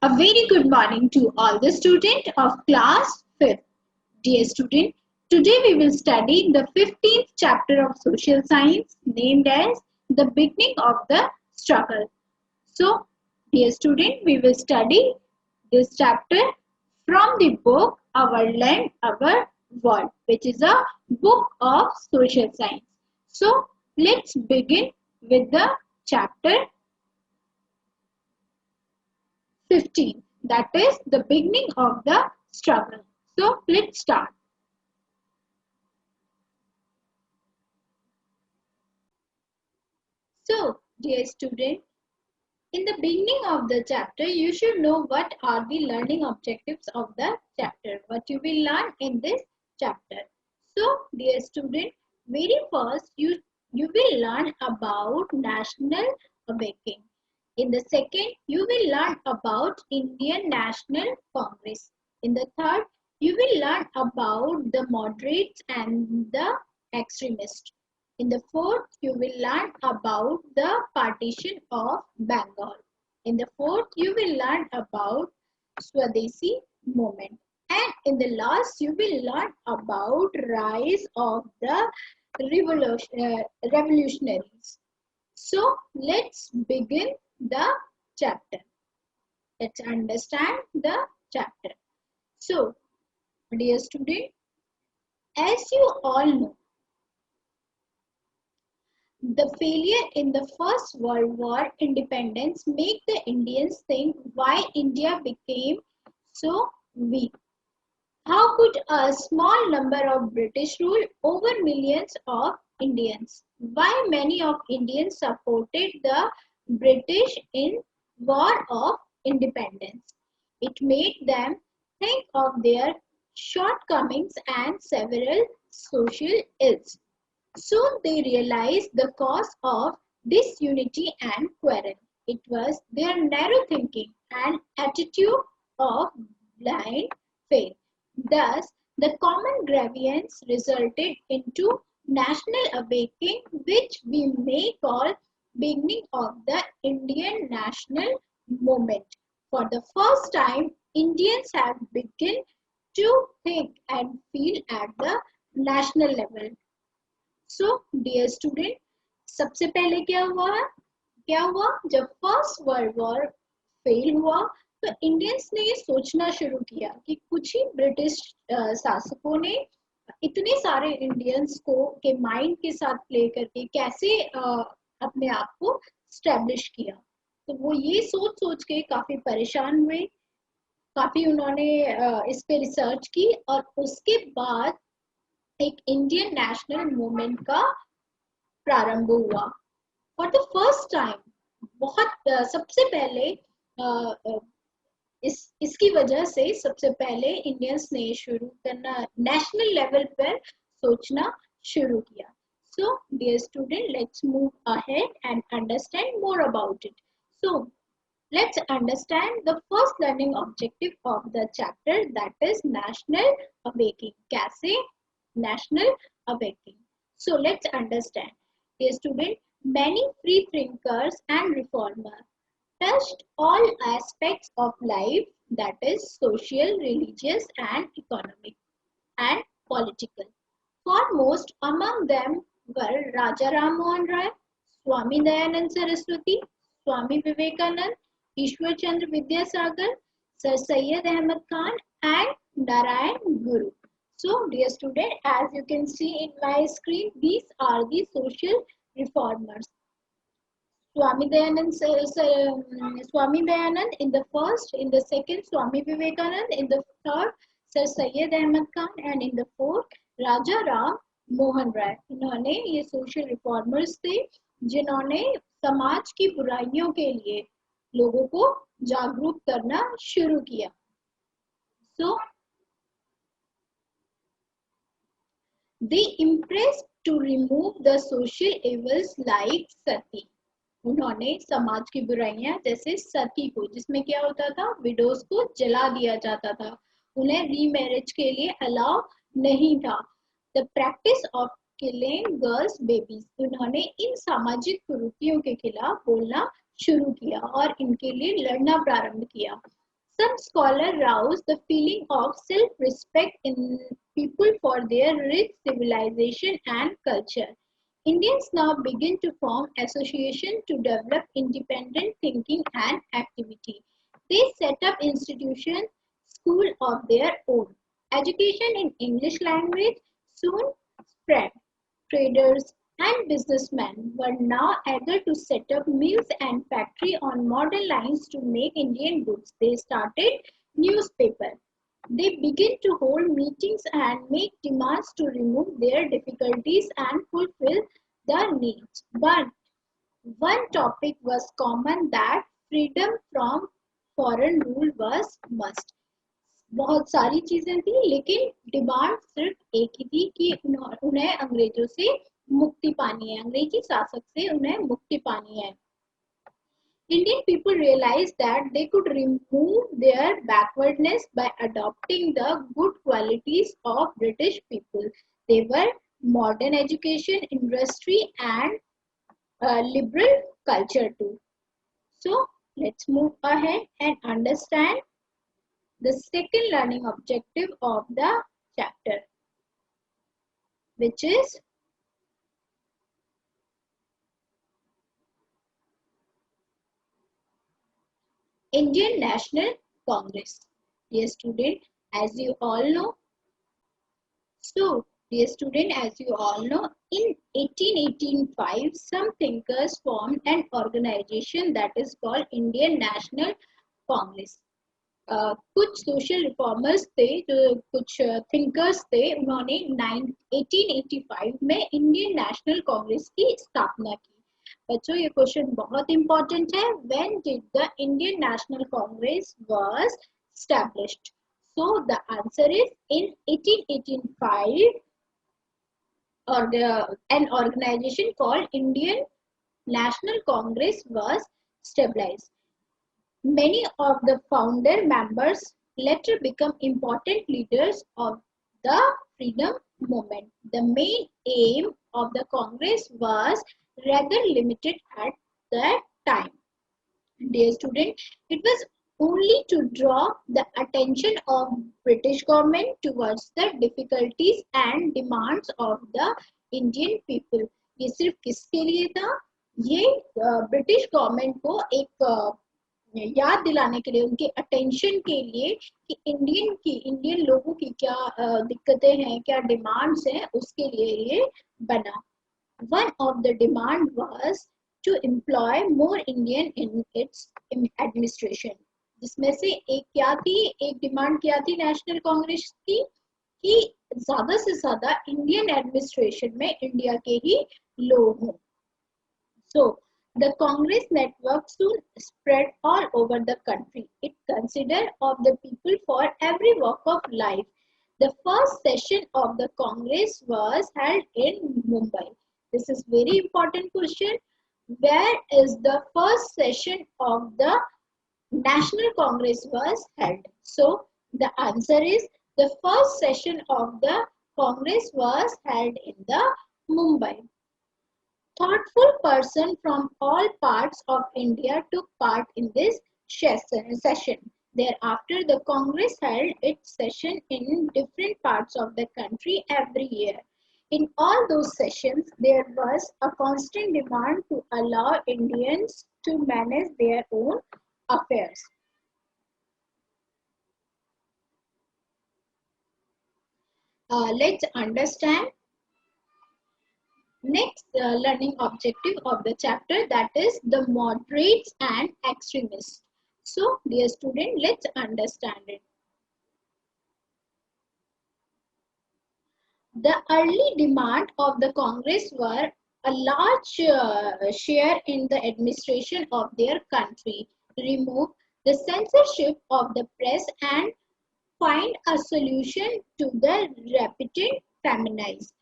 A very good morning to all the students of class 5th. Dear student, today we will study the 15th chapter of social science named as the beginning of the struggle. So, dear student, we will study this chapter from the book Our Land, Our World, which is a book of social science. So, let's begin with the chapter 15, that is the beginning of the struggle. So let's start. So dear student, in the beginning of the chapter you should know what are the learning objectives of the chapter, what you will learn in this chapter. So dear student, very first you will learn about national awakening. In the second, you will learn about Indian National Congress. In the third, you will learn about the moderates and the extremists. In the fourth, you will learn about the partition of Bengal. In the fourth, you will learn about Swadeshi movement. And in the last, you will learn about rise of the revolutionaries. So let's begin the chapter. Let's understand the chapter. So, dear student, as you all know, the failure in the First World War independence make the Indians think why India became so weak. How could a small number of British rule over millions of Indians? Why many of Indians supported the British in War of Independence? It made them think of their shortcomings and several social ills. Soon they realized the cause of disunity and quarrel. It was their narrow thinking and attitude of blind faith. Thus, the common grievance resulted into national awakening, which we may call beginning of the Indian national movement. For the first time, Indians have begun to think and feel at the national level. So dear student, सबसे पहले क्या हुआ जब first world war fail हुआ तो Indians ने ये सोचना शुरू किया कि कुछ ही ब्रिटिश शासकों ने इतने सारे इंडियंस को के माइंड के साथ प्ले करके कैसे अपने आप को स्टैब्लिश किया। तो वो ये सोच सोच के काफी परेशान हुए, काफी उन्होंने इस पे रिसर्च की और उसके बाद एक इंडियन नेशनल मूवमेंट का प्रारंभ हुआ। फॉर द फर्स्ट टाइम बहुत सबसे पहले इसकी वजह से सबसे पहले इंडियंस ने शुरू करना नेशनल लेवल पर सोचना शुरू किया। So dear student, let's move ahead and understand more about it. So let's understand the first learning objective of the chapter, that is national awakening. कैसे national awakening? So let's understand. Dear student, many free thinkers and reformers touched all aspects of life, that is social, religious and economic and political. Foremost among them were Raja Ram Mohan Rai, Swami Dayanand Saraswati, Swami Vivekanand, Ishwar Chandra Vidyasagar, Sir Syed Ahmad Khan and Narayan Guru. So dear student, as you can see in my screen, these are the social reformers. Swami Dayanand in the first, in the second Swami Vivekanand, in the third Sir Syed Ahmad Khan and in the fourth Raja Ram Mohan Rai. इन्होंने ये social reformers थे जिन्होंने समाज की बुराइयों के लिए लोगों को जागरूक करना शुरू किया। So they impressed to remove the social evils like sati. उन्होंने समाज की बुराइयां जैसे सती को, जिसमें क्या होता था, विडोज को जला दिया जाता था, उन्हें रीमैरिज के लिए अलाउ नहीं था। The practice of killing girls babies, उन्होंने इन सामाजिक कुरीतियों के खिलाफ बोलना शुरू किया और इनके लिए लड़ना प्रारंभ किया। Some scholars rouse the feeling of self-respect in people for their rich civilization and culture. Indians now begin to form associations to develop independent thinking and activity. They set up institutions, schools of their own. Education in English language soon spread. Traders and businessmen were now eager to set up mills and factories on modern lines to make Indian goods. They started newspaper. They began to hold meetings and make demands to remove their difficulties and fulfill the needs. But one topic was common, that freedom from foreign rule was must. बहुत सारी चीजें थी लेकिन demand सिर्फ एक ही थी कि उन्हें अंग्रेजों से मुक्ति पानी है, अंग्रेजी शासक से उन्हें मुक्ति पानी है. Indian people realized that they could remove their backwardness by adopting the good qualities of British people. They were modern education, industry, and liberal culture too. So let's move ahead and understand the second learning objective of the chapter, which is Indian National Congress. Dear student, as you all know, in 1885, some thinkers formed an organization that is called Indian National Congress. कुछ social reformers थे, जो कुछ thinkers थे, उन्होंने 1885 में Indian national Congress की स्थापना की. बच्चों, ये क्वेश्चन बहुत इंपॉर्टेंट है. When did the Indian national Congress was established? So the answer is in 1885, an organization called Indian National Congress was established. Many of the founder members later become important leaders of the freedom movement. The main aim of the Congress was rather limited at that time. Dear student, it was only to draw the attention of British government towards the difficulties and demands of the Indian people. ये सिर्फ किसके लिए था? ये British government को एक याद दिलाने के लिए, उनके अटेंशन के लिए कि इंडियन लोगों की क्या दिक्कतें हैं, क्या डिमांड्स हैं, उसके लिए ये बना. One of the demand was to employ more Indian in its administration. जिसमें से एक डिमांड क्या थी नेशनल कांग्रेस की, कि ज्यादा से ज्यादा इंडियन एडमिनिस्ट्रेशन में इंडिया के ही लोग हों. So the Congress network soon spread all over the country. It considered of the people for every walk of life. The first session of the Congress was held in Mumbai. This is very important question. Where is the first session of the National Congress was held? So the answer is the first session of the Congress was held in the Mumbai. Thoughtful person from all parts of India took part in this session. Thereafter, the Congress held its session in different parts of the country every year. In all those sessions, there was a constant demand to allow Indians to manage their own affairs. Let's understand next learning objective of the chapter, that is the moderates and extremists. So, dear student, let's understand it. The early demand of the Congress were a large share in the administration of their country, remove the censorship of the press, and find a solution to the repeated famines.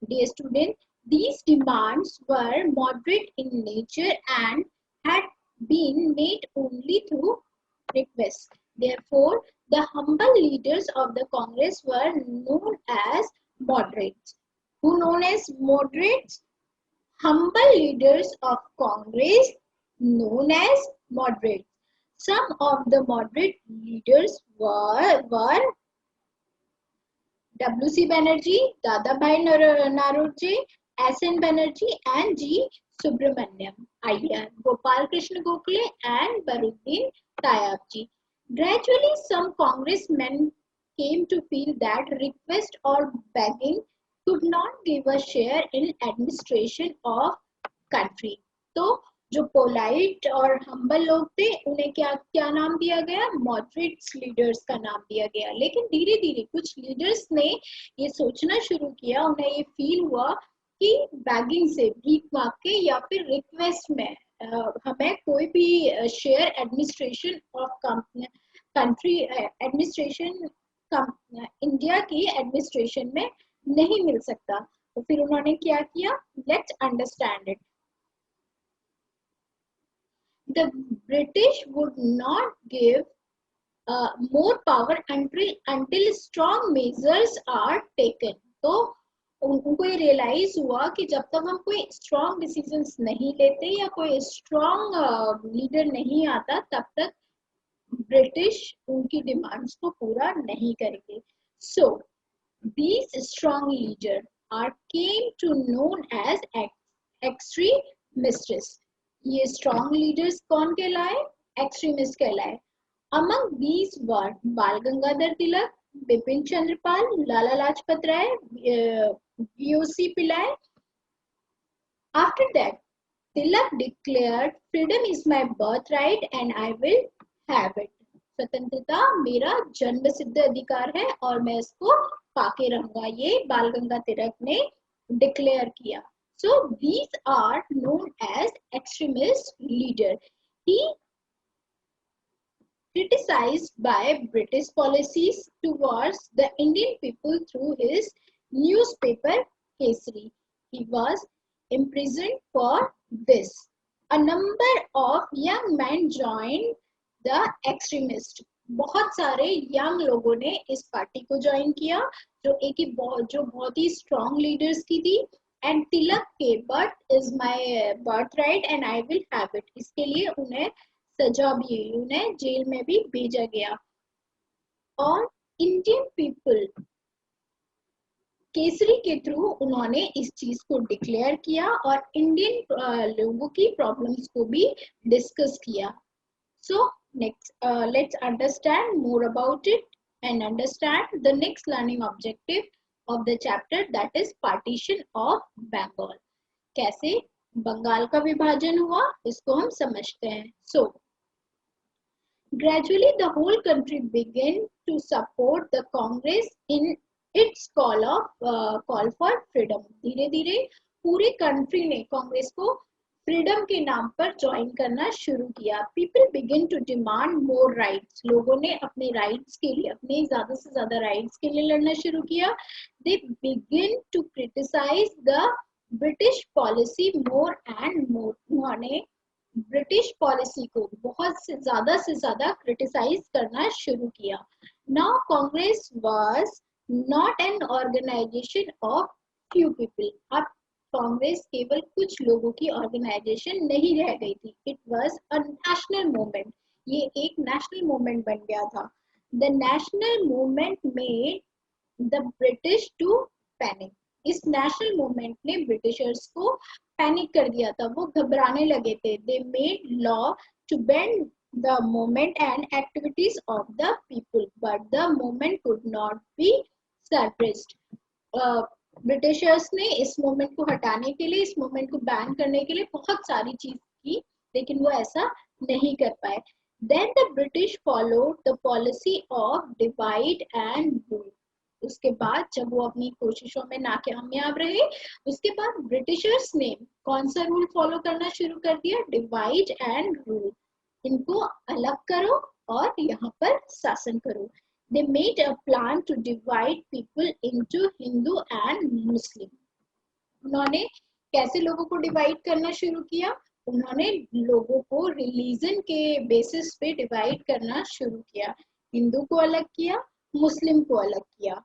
Dear student, these demands were moderate in nature and had been made only through requests. Therefore, the humble leaders of the Congress were known as moderates. Who known as moderates? Humble leaders of Congress known as moderates. Some of the moderate leaders were W.C. Banerjee, Dadabhai Naroje, S.N. Banerjee, and G. Subramaniam Iyer, Gopal Krishna Gokhale, and Baruddin Tayabji. Gradually, some congressmen came to feel that request or begging could not give a share in administration of country. तो जो polite और humble लोग थे उन्हें क्या क्या नाम दिया गया, मॉडरेट्स लीडर्स का नाम दिया गया. लेकिन धीरे धीरे कुछ लीडर्स ने ये सोचना शुरू किया, उन्हें ये फील हुआ कि बैगिंग से, भीख मांग के या फिर रिक्वेस्ट में हमें कोई भी share administration of country administration India की एडमिनिस्ट्रेशन में नहीं मिल सकता. तो फिर उन्होंने क्या किया, let's understand it. The British would not give more power until strong measures are taken. तो उनको ये रियलाइज हुआ कि जब तक हम कोई स्ट्रॉन्ग डिसीजंस नहीं लेते या कोई स्ट्रॉन्ग लीडर नहीं आता तब तक ब्रिटिश उनकी डिमांड्स को पूरा नहीं करेंगे. सो these strong leaders are came to known as extremists. ये स्ट्रॉन्ग लीडर्स कौन कहलाए, एक्सट्रीमिस्ट कहलाए. Among these were Bal Gangadhar Tilak, Bipin Chandra Pal, Lala Lajpat Rai, VOC Pillai. After that, Tilak declared, "Freedom is my birthright and I will have it." स्वतंत्रता मेरा जन्म सिद्ध अधिकार है और मैं इसको पाके रहूंगा. ये बाल गंगाधर तिलक ने डिक्लेयर किया. So these are known as extremist leader. He criticized by British policies towards the Indian people through his newspaper Kesari. He was imprisoned for this. A number of young men joined the extremist. बहुत सारे young लोगों ने इस party को join किया जो बहुत ही strong leaders की थी. एंड तिलक के but is my birth right and I will have it, इसके लिए उन्हें सजा भी, उन्हें जेल में भी भेजा गया. और इंडियन पीपल केसरी के थ्रू उन्होंने इस चीज को डिक्लेयर किया और इंडियन लोगों की प्रॉब्लम्स को भी डिस्कस किया. So next let's understand more about it and understand the next learning objective of the chapter, that is partition of Bengal. कैसे बंगाल का विभाजन हुआ इसको हम समझते हैं. So gradually the whole country began to support the Congress in its call for freedom. धीरे धीरे पूरे कंट्री ने कांग्रेस को फ्रीडम के नाम पर ज्वाइन करना शुरू किया. People begin to demand more rights. लोगों ने अपने राइट्स के लिए, अपने ज्यादा से ज्यादा राइट्स के लिए लड़ना शुरू किया. They begin to criticise the British policy more and more. उन्होंने ब्रिटिश पॉलिसी को बहुत से ज्यादा क्रिटिसाइज करना शुरू किया. Now Congress was not an organisation of few people. अब कांग्रेस केवल कुछ लोगों की ऑर्गेनाइजेशन नहीं रह गई थी. It was a national movement. ये एक नेशनल मूवमेंट बन गया था. The national movement made the British to panic. इस नेशनल मूवमेंट ने ब्रिटिशर्स को पैनिक कर दिया था, वो घबराने लगे थे. They made law to bend the movement and activities of the people but the movement could not be suppressed. Britishers ने इस मूवमेंट को हटाने के लिए, इस मूवमेंट को बैन करने के लिए बहुत सारी चीज की, लेकिन वो ऐसा नहीं कर पाए. Then the British followed the policy of divide and rule. उसके बाद जब वो अपनी कोशिशों में नाकामयाब रहे, उसके बाद ब्रिटिशर्स ने कौन सा रूल फॉलो करना शुरू कर दिया, डिवाइड एंड रूल. इनको अलग करो और यहाँ पर शासन करो. They made a plan to divide people into Hindu and Muslim. उन्होंने कैसे लोगों को डिवाइड करना शुरू किया, उन्होंने लोगों को रिलीजन के बेसिस पे डिवाइड करना शुरू किया. हिंदू को अलग किया, मुस्लिम को अलग किया.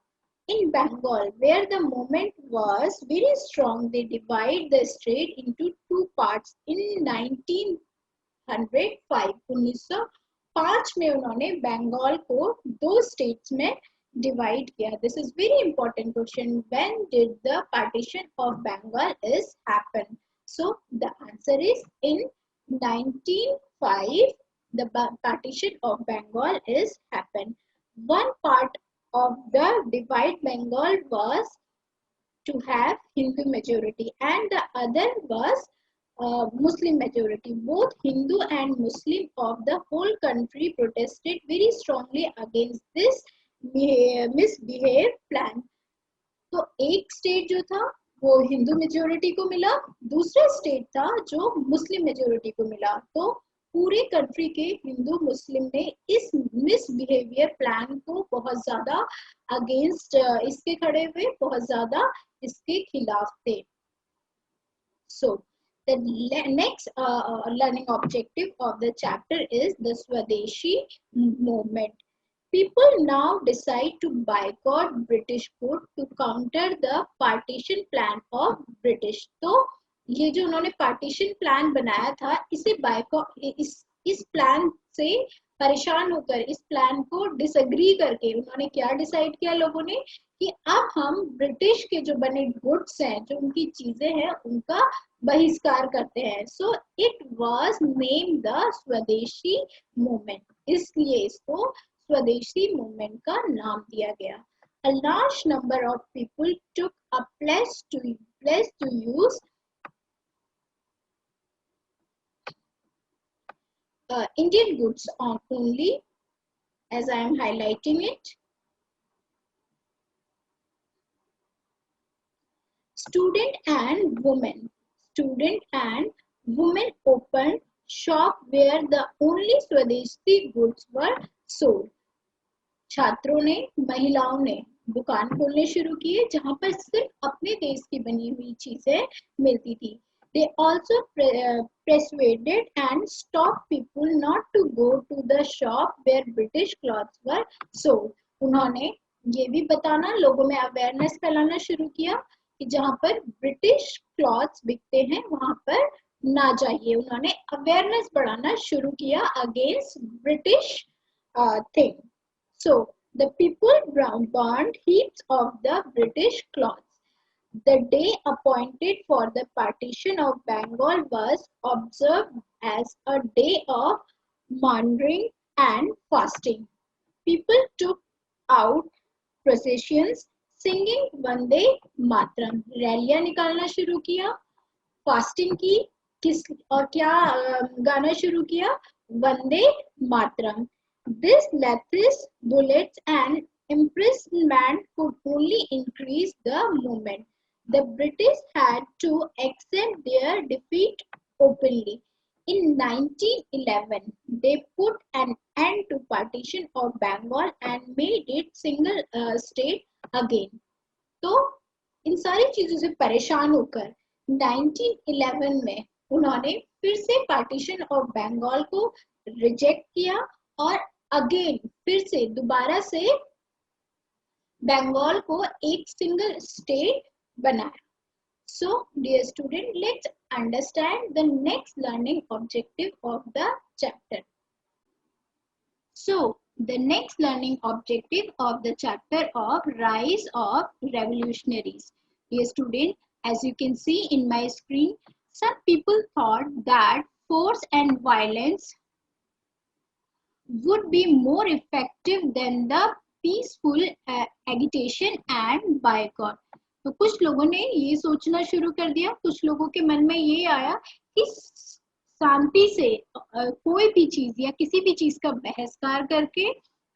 In Bengal, where the movement was very strong, they divide the state into two parts in 1905. 1905 में उन्होंने बंगाल को 2 स्टेट्स में डिवाइड किया. This is very important question. When did the partition of Bengal is happen? So the answer is in 1905 the partition of Bengal is happened. One part of the divide Bengal was to have Hindu majority and the other was Muslim majority. Both Hindu and Muslim of the whole country protested very strongly against this misbehaved plan. तो एक state जो था वो Hindu majority को मिला, दूसरा state था जो मुस्लिम मेजोरिटी को मिला. तो पूरे कंट्री के हिंदू मुस्लिम ने इस मिसबिहेवियर प्लान को बहुत ज्यादा अगेंस्ट इसके खड़े हुए, बहुत ज्यादा इसके खिलाफ थे. So the next learning objective of the chapter is the स्वदेशी movement. People now decide to boycott British goods to counter the partition plan of British. तो ये जो उन्होंने पार्टीशन प्लान बनाया था, इसे बायकॉट इस प्लान से परेशान होकर, इस प्लान को डिसएग्री करके उन्होंने क्या डिसाइड किया लोगों ने कि अब हम ब्रिटिश के जो बने गुड्स हैं, जो उनकी चीजें हैं, उनका बहिष्कार करते हैं. So it was name the स्वदेशी मूवमेंट. इसलिए इसको स्वदेशी मूवमेंट का नाम दिया गया. A large number of people took a pledge to use Indian goods on only, as I am highlighting it. Student and women opened shop where the only Swadeshi goods were sold. छात्रों ने, महिलाओं ने दुकान खोलने शुरू किए जहां पर सिर्फ अपने देश की बनी हुई चीजें मिलती थी. They also persuaded and stopped people not to go to the shop where British clothes were sold. उन्होंने ये भी बताना, लोगों में अवेयरनेस फैलाना शुरू किया कि जहां पर ब्रिटिश क्लॉथ्स बिकते हैं वहां पर ना जाइए. उन्होंने अवेयरनेस बढ़ाना शुरू किया against British thing. So the people burned heaps of the British cloths. The day appointed for the partition of Bengal was observed as a day of mourning and fasting. People took out processions singing Vande Mataram. रैलियां निकालना शुरू किया, fasting की, किस और क्या गाना शुरू किया? Vande Mataram. This lathis, bullets and imprisonment could only increase the movement. The British had to accept their defeat openly. In 1911, they put an end to partition of Bengal and made it single state again. तो इन सारी चीजों से परेशान होकर 1911 में उन्होंने फिर से पार्टीशन ऑफ बंगाल को रिजेक्ट किया और अगेन फिर से दोबारा से बंगाल को एक सिंगल स्टेट बनाया. So dear student, let's understand the next learning objective of the chapter. So the next learning objective of the chapter of rise of revolutionaries. Dear student, as you can see in my screen, some people thought that force and violence would be more effective than the peaceful agitation and boycott. तो कुछ लोगों ने ये सोचना शुरू कर दिया, कुछ लोगों के मन में ये आया कि शांति से कोई भी चीज या किसी भी चीज का बहिष्कार करके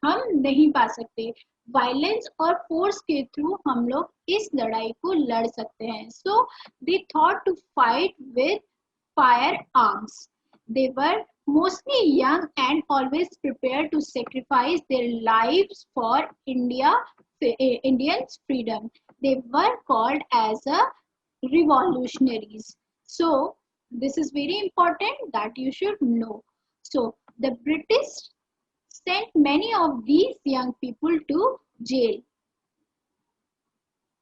हम नहीं पा सकते, वायलेंस और फोर्स के थ्रू हम लोग इस लड़ाई को लड़ सकते हैं. So they thought to fight with firearms. They were mostly young and always prepared to sacrifice their lives for Indians' freedom. They were called as revolutionaries. So this is very important that you should know. So the British sent many of these young people to jail.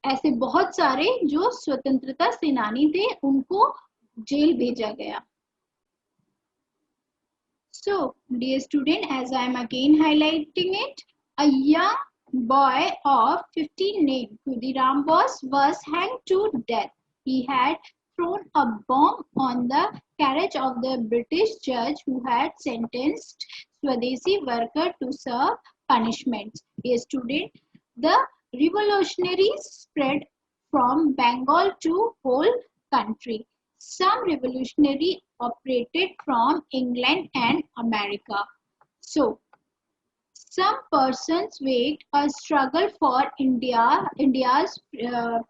ऐसे बहुत सारे जो स्वतंत्रता सेनानी थे उनको jail भेजा गया. So dear student, as I am again highlighting it, a young boy of 15 named Khudiram was hanged to death. He had thrown a bomb on the carriage of the British judge who had sentenced Swadeshi worker to serve punishments. Dear student, the revolutionaries spread from Bengal to whole country. Some revolutionary operated from England and America. So, some persons waged a struggle for India's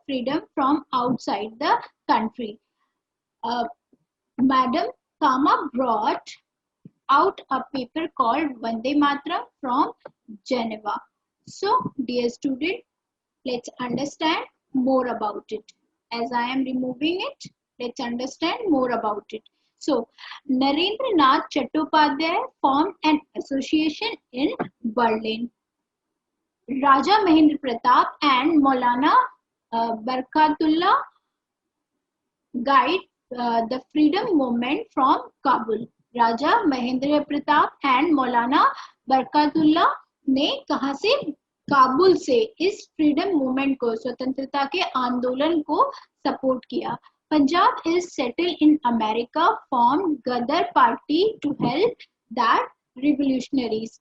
freedom from outside the country. Uh, Madam Kama brought out a paper called Vande Mataram from Geneva. So, dear student, let's understand more about it. As I am removing it, let's understand more about it. So, Narendranath Chattopadhyay formed an association in Berlin. Raja Mahendra Pratap and Maulana Barkatullah guide the freedom movement from Kabul. Raja Mahendra Pratap and मौलाना बरकतुल्ला ने कहां से, काबुल से इस freedom movement को, स्वतंत्रता के आंदोलन को सपोर्ट किया. Punjab is settle in America, form Ghadar party to help that revolutionaries.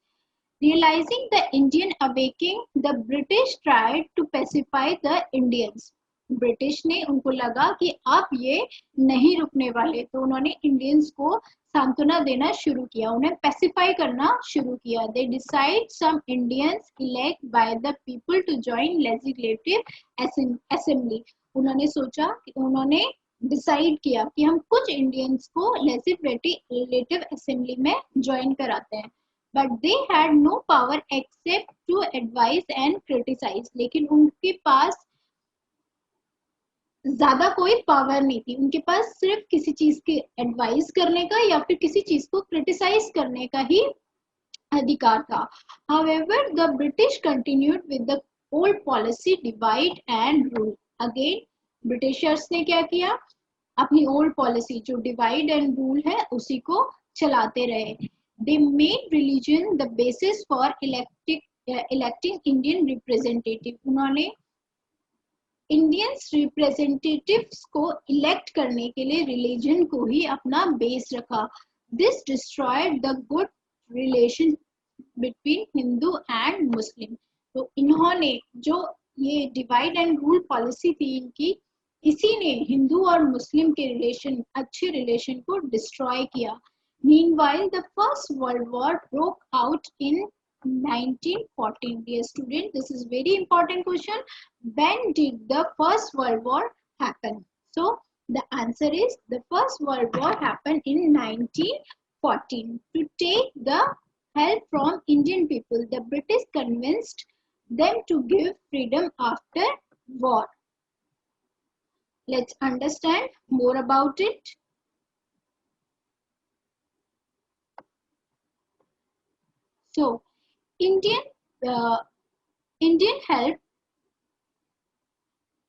Realizing the Indian awakening, the British tried to pacify the Indians. British ने, उनको लगा कि आप ये नहीं रुकने वाले, तो उन्होंने इंडियंस को सांत्वना देना शुरू किया, उन्हें पैसिफाई करना शुरू किया. They decide some Indians elect by the people to join legislative assembly. उन्होंने सोचा कि, उन्होंने डिसाइड किया कि हम कुछ इंडियंस को लेजिस्लेटिव असेंबली में ज्वाइन कराते हैं. But they had no power except to advise and criticize. लेकिन उनके पास ज्यादा कोई पावर नहीं थी, उनके पास सिर्फ किसी चीज के एडवाइस करने का या फिर किसी चीज को क्रिटिसाइज करने का ही अधिकार था. However, the British continued with the old policy divide and rule. Again, Britishers ने क्या किया, अपनी ओल्ड पॉलिसी जो डिवाइड एंड रूल है उसी को चलाते रहे. They made religion the basis for electing Indian representative. उन्होंने इंडियंस रिप्रेजेंटेटिव्स को इलेक्ट करने के लिए रिलीजन को ही अपना बेस रखा. This destroyed the good relation between Hindu and Muslim. तो इन्होंने जो ये डिवाइड एंड रूल पॉलिसी थी इनकी, इसी ने हिंदू और मुस्लिम के रिलेशन, अच्छे रिलेशन को डिस्ट्रॉय किया. Meanwhile, the First World War broke out in 1914. Dear student, this is very important question. When did the First World War happen? So, the answer is the First World War happened in 1914. To take the help from Indian people, the British convinced them to give freedom after war. Let's understand more about it. So, Indian helped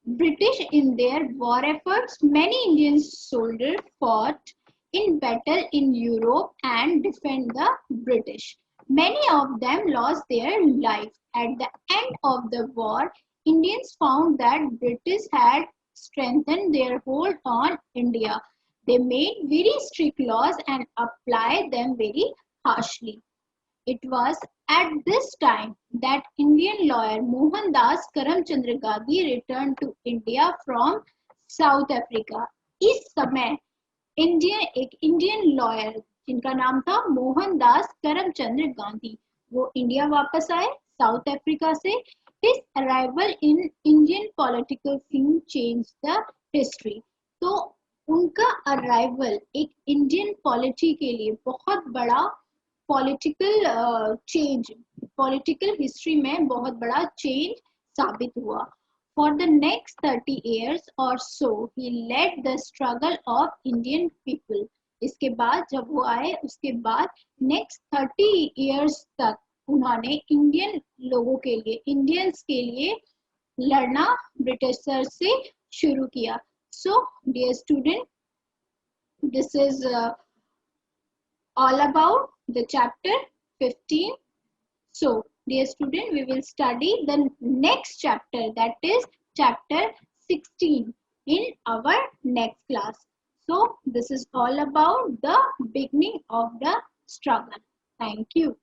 British in their war efforts. Many Indian soldiers fought in battle in Europe and defend the British. Many of them lost their life. At the end of the war, Indians found that British had strengthened their hold on India. They made very strict laws and applied them very harshly. It was at this time that Indian lawyer Mohandas Karamchandra Gandhi returned to India from South Africa. इस समय एक Indian lawyer जिनका नाम था मोहनदास करमचंद्र गांधी, वो India वापस आए south Africa से. His arrival in Indian political scene changed the history. तो उनका अराइवल एक इंडियन पॉलिटी के लिए बहुत बड़ा पॉलिटिकल चेंज, पॉलिटिकल हिस्ट्री में बहुत बड़ा चेंज साबित हुआ. फॉर द नेक्स्ट 30 years और so he led the struggle of Indian people. इसके बाद जब वो आए उसके बाद नेक्स्ट 30 years तक उन्होंने इंडियन लोगों के लिए, इंडियंस के लिए लड़ना ब्रिटिशर से शुरू किया. So dear student, this is all about the chapter 15. So, dear student, we will study the next chapter, that is chapter 16 in our next class. So, this is all about the beginning of the struggle. Thank you.